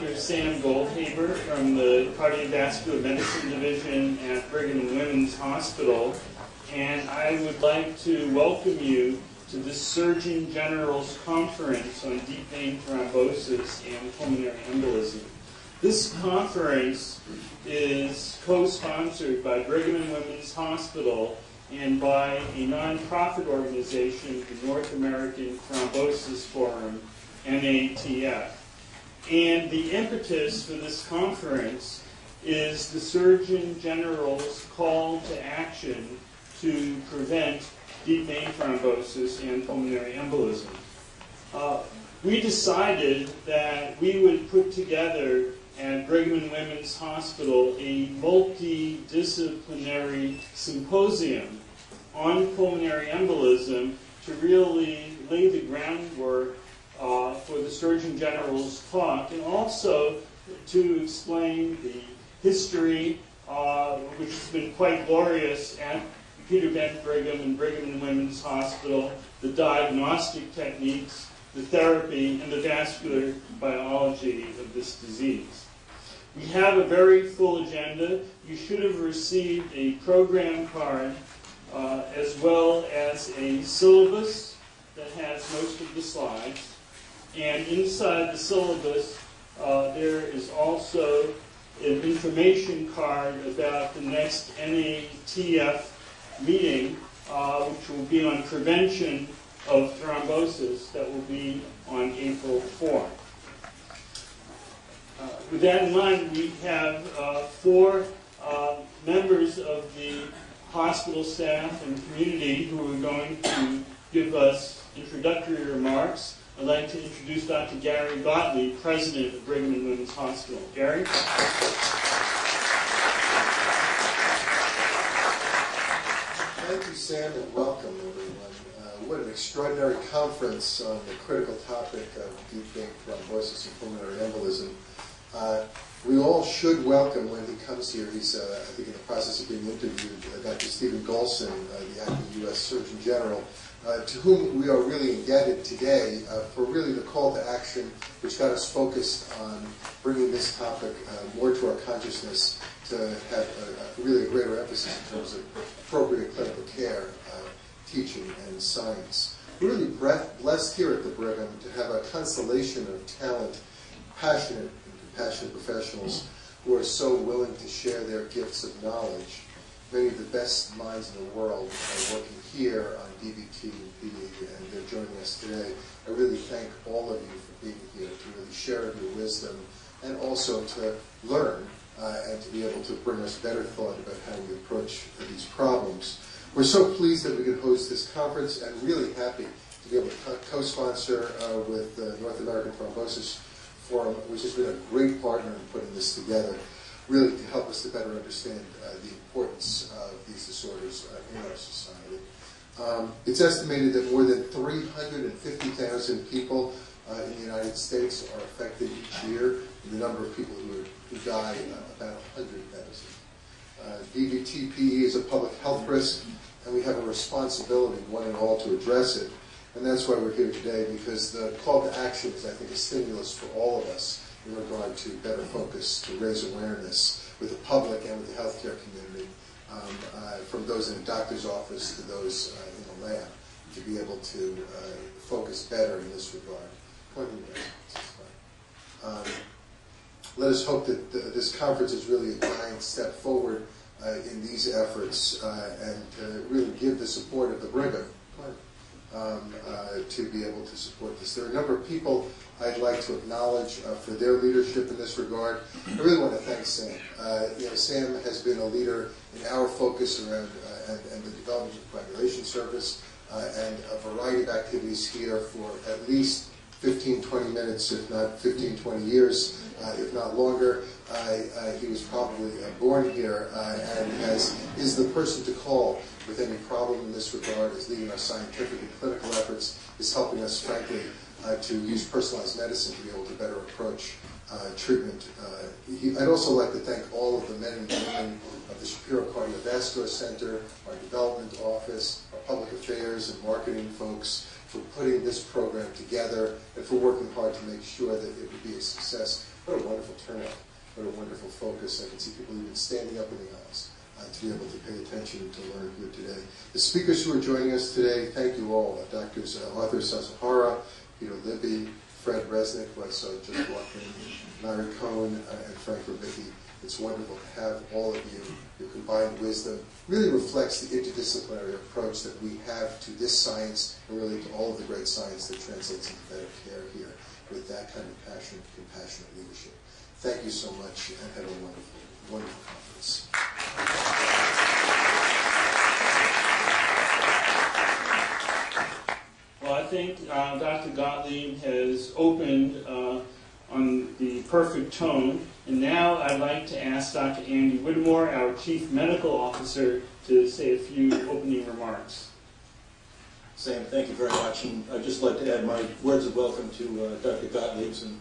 Dr. Sam Goldhaber from the Cardiovascular Medicine Division at Brigham and Women's Hospital, and I would like to welcome you to the Surgeon General's Conference on Deep Vein Thrombosis and Pulmonary Embolism. This conference is co-sponsored by Brigham and Women's Hospital and by a non-profit organization, the North American Thrombosis Forum, NATF. And the impetus for this conference is the Surgeon General's call to action to prevent deep vein thrombosis and pulmonary embolism. We decided that we would put together at Brigham and Women's Hospital a multidisciplinary symposium on pulmonary embolism to really lay the groundwork for the Surgeon General's talk, and also to explain the history, which has been quite glorious at Peter Brigham and Brigham and Women's Hospital, the diagnostic techniques, the therapy, and the vascular biology of this disease. We have a very full agenda. You should have received a program card as well as a syllabus that has most of the slides. And inside the syllabus, there is also an information card about the next NATF meeting, which will be on prevention of thrombosis. That will be on April 4th. With that in mind, we have 4 members of the hospital staff and community who are going to give us introductory remarks. I'd like to introduce Dr. Gary Gottlieb, President of Brigham and Women's Hospital. Gary? Thank you, Sam, and welcome, everyone. What an extraordinary conference on the critical topic of deep vein thrombosis and pulmonary embolism. We all should welcome when he comes here. He's, I think, in the process of being interviewed, Dr. Stephen Golson, the acting U.S. Surgeon General, to whom we are really indebted today for really the call to action which got us focused on bringing this topic more to our consciousness to have really a greater emphasis in terms of appropriate clinical care, teaching, and science. We're really blessed here at the Brigham to have a constellation of talent, passionate and compassionate professionals who are so willing to share their gifts of knowledge. Many of the best minds in the world are working here on DVT and PD, and they're joining us today. I really thank all of you for being here to really share your wisdom and also to learn and to be able to bring us better thought about how we approach these problems. We're so pleased that we could host this conference and really happy to be able to co-sponsor with the North American Thrombosis Forum, which has been a great partner in putting this together, really to help us to better understand the importance of these disorders in our society. It's estimated that more than 350,000 people in the United States are affected each year, and the number of people who die, about 100,000. DVT-PE is a public health risk, and we have a responsibility, one and all, to address it. And that's why we're here today, because the call to action is, I think, a stimulus for all of us in regard to better focus, to raise awareness with the public and with the healthcare community, from those in a doctor's office to those in the lab, to be able to focus better in this regard. Let us hope that this conference is really a giant step forward in these efforts and really give the support of the Brigham to be able to support this. There are a number of people I'd like to acknowledge for their leadership in this regard. I really want to thank Sam. Sam has been a leader in our focus around and the development of the coagulation service and a variety of activities here for at least 15, 20 minutes, if not 15, 20 years, if not longer. He was probably born here and is the person to call with any problem in this regard, is leading our scientific and clinical efforts, is helping us, frankly, to use personalized medicine to be able to better approach treatment. I'd also like to thank all of the men and women of the Shapiro Cardiovascular Center, our development office, our public affairs and marketing folks, for putting this program together and for working hard to make sure that it would be a success. What a wonderful turnout. What a wonderful focus. I can see people even standing up in the aisles to be able to pay attention to learn here today. The speakers who are joining us today, thank you all. Drs. Arthur Sasahara, Peter Libby, Fred Resnick, who I saw just walking, Larry Cohn, and Frank Rubicki. It's wonderful to have all of you. Your combined wisdom really reflects the interdisciplinary approach that we have to this science and really to all of the great science that translates into better care here with that kind of passion, compassionate leadership. Thank you so much and have a wonderful, wonderful conference. Well, I think Dr. Gottlieb has opened on the perfect tone. And now I'd like to ask Dr. Andy Whittemore, our Chief Medical Officer, to say a few opening remarks. Sam, thank you very much. And I'd just like to add my words of welcome to Dr. Gottlieb's and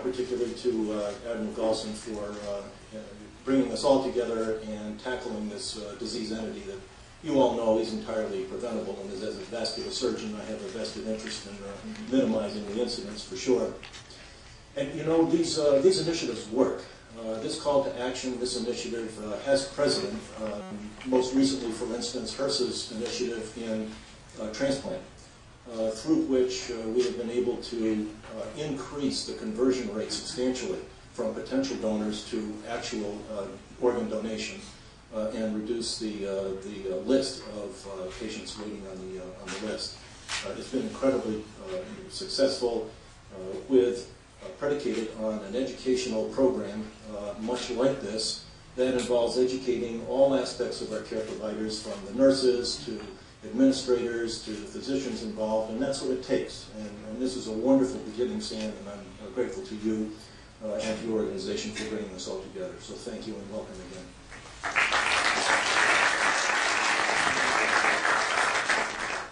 particularly to Admiral Galson for bringing us all together and tackling this disease entity that you all know is entirely preventable. And as a vascular surgeon, I have a vested interest in minimizing the incidence for sure. And you know, these initiatives work. This call to action, this initiative has precedent. Most recently, for instance, HRSA's initiative in transplant, through which we have been able to increase the conversion rate substantially from potential donors to actual organ donation and reduce the list of patients waiting on the list. It's been incredibly successful with predicated on an educational program much like this that involves educating all aspects of our care providers, from the nurses to administrators to the physicians involved, and that's what it takes. And this is a wonderful beginning, Sam, and I'm grateful to you and to your organization for bringing this all together. So thank you and welcome again.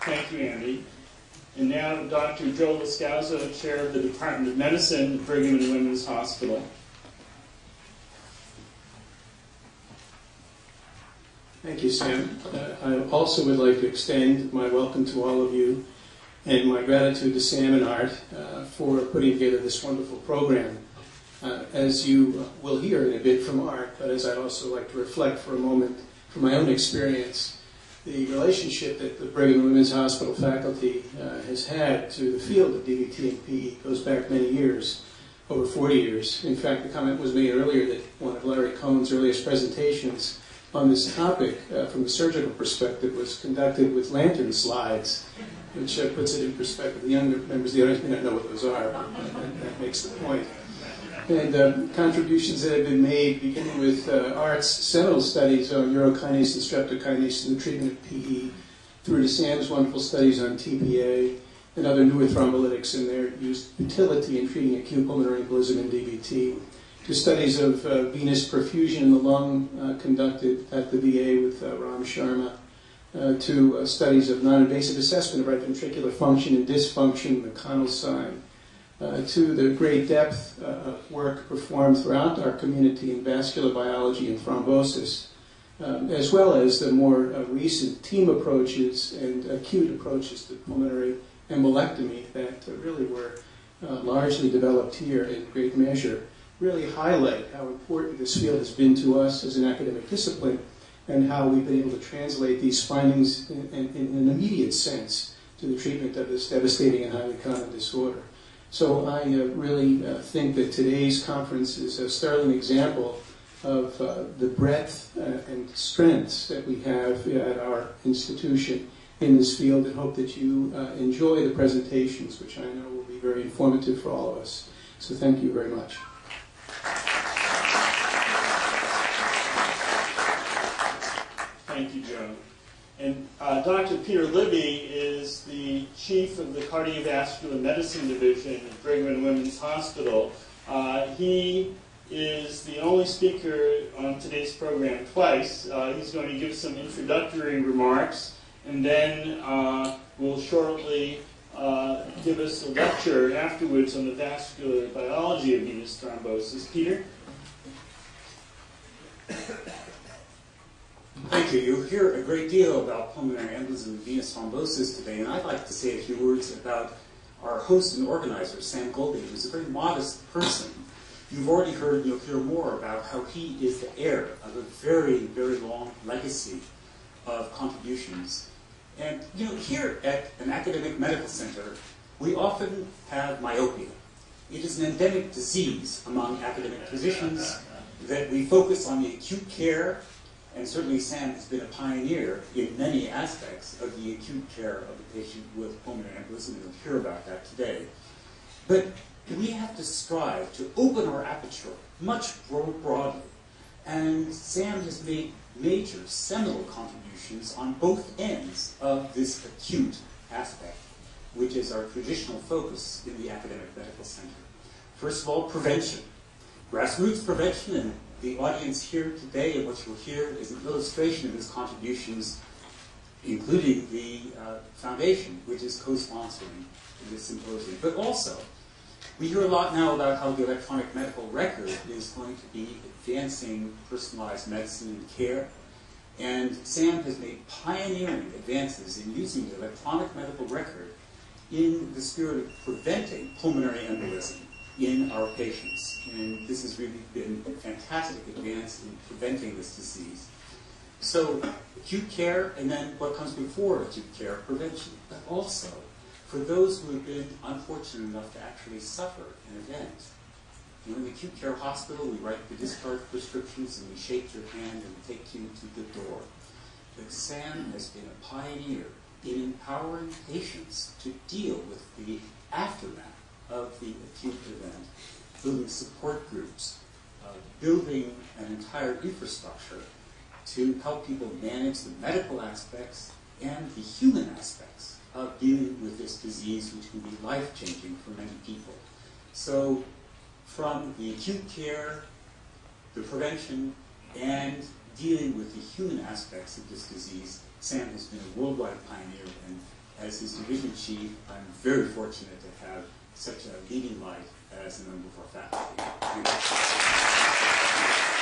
Thank you, Andy. And now Dr. Joe Lascausa, Chair of the Department of Medicine at Brigham and Women's Hospital. Thank you, Sam. I also would like to extend my welcome to all of you and my gratitude to Sam and Art for putting together this wonderful program. As you will hear in a bit from Art, but as I'd also like to reflect for a moment from my own experience, the relationship that the Brigham and Women's Hospital faculty has had to the field of DVT and PE goes back many years, over 40 years. In fact, the comment was made earlier that one of Larry Cohn's earliest presentations on this topic from a surgical perspective was conducted with lantern slides, which puts it in perspective. The younger members of the audience may not know what those are, but that makes the point. And contributions that have been made, beginning with Art's seminal studies on urokinase and streptokinase in the treatment of PE, through to Sam's wonderful studies on TPA and other newer thrombolytics and their utility in treating acute pulmonary embolism and DVT, to studies of venous perfusion in the lung conducted at the VA with Ram Sharma, to studies of non-invasive assessment of right ventricular function and dysfunction, the Connell sign, to the great depth of work performed throughout our community in vascular biology and thrombosis, as well as the more recent team approaches and acute approaches to pulmonary embolectomy that really were largely developed here in great measure, really highlight how important this field has been to us as an academic discipline and how we've been able to translate these findings in an immediate sense to the treatment of this devastating and highly common disorder. So I really think that today's conference is a sterling example of the breadth and strengths that we have at our institution in this field, and hope that you enjoy the presentations, which I know will be very informative for all of us. So thank you very much. Thank you, Joe. And Dr. Peter Libby is the chief of the cardiovascular medicine division at Brigham and Women's Hospital. He is the only speaker on today's program twice. He's going to give some introductory remarks, and then will shortly give us a lecture afterwards on the vascular biology of venous thrombosis. Peter? Thank you. You'll hear a great deal about pulmonary embolism and venous thrombosis today, and I'd like to say a few words about our host and organizer, Sam Goldie, who's a very modest person. You've already heard, and you'll hear more about how he is the heir of a very, very long legacy of contributions. And, you know, here at an academic medical center, we often have myopia. It is an endemic disease among academic physicians that we focus on the acute care, and certainly Sam has been a pioneer in many aspects of the acute care of a patient with pulmonary embolism, and you'll hear about that today. But we have to strive to open our aperture much more broadly, and Sam has made major seminal contributions on both ends of this acute aspect, which is our traditional focus in the academic medical center. First of all, prevention. Grassroots prevention, and the audience here today and what you'll hear is an illustration of his contributions, including the foundation, which is co-sponsoring this symposium. But also, we hear a lot now about how the electronic medical record is going to be advancing personalized medicine and care. And Sam has made pioneering advances in using the electronic medical record in the spirit of preventing pulmonary embolism in our patients. And this has really been a fantastic advance in preventing this disease. So acute care, and then what comes before acute care, prevention. But also, for those who have been unfortunate enough to actually suffer an event. You know, in the acute care hospital, we write the discharge prescriptions and we shake your hand and take you to the door. But Sam has been a pioneer in empowering patients to deal with the aftermath of the acute event, building support groups, building an entire infrastructure to help people manage the medical aspects and the human aspects of dealing with this disease, which can be life-changing for many people. So from the acute care, the prevention, and dealing with the human aspects of this disease, Sam has been a worldwide pioneer, and as his division chief, I'm very fortunate to have such a leading light as a member of our faculty. Thank you.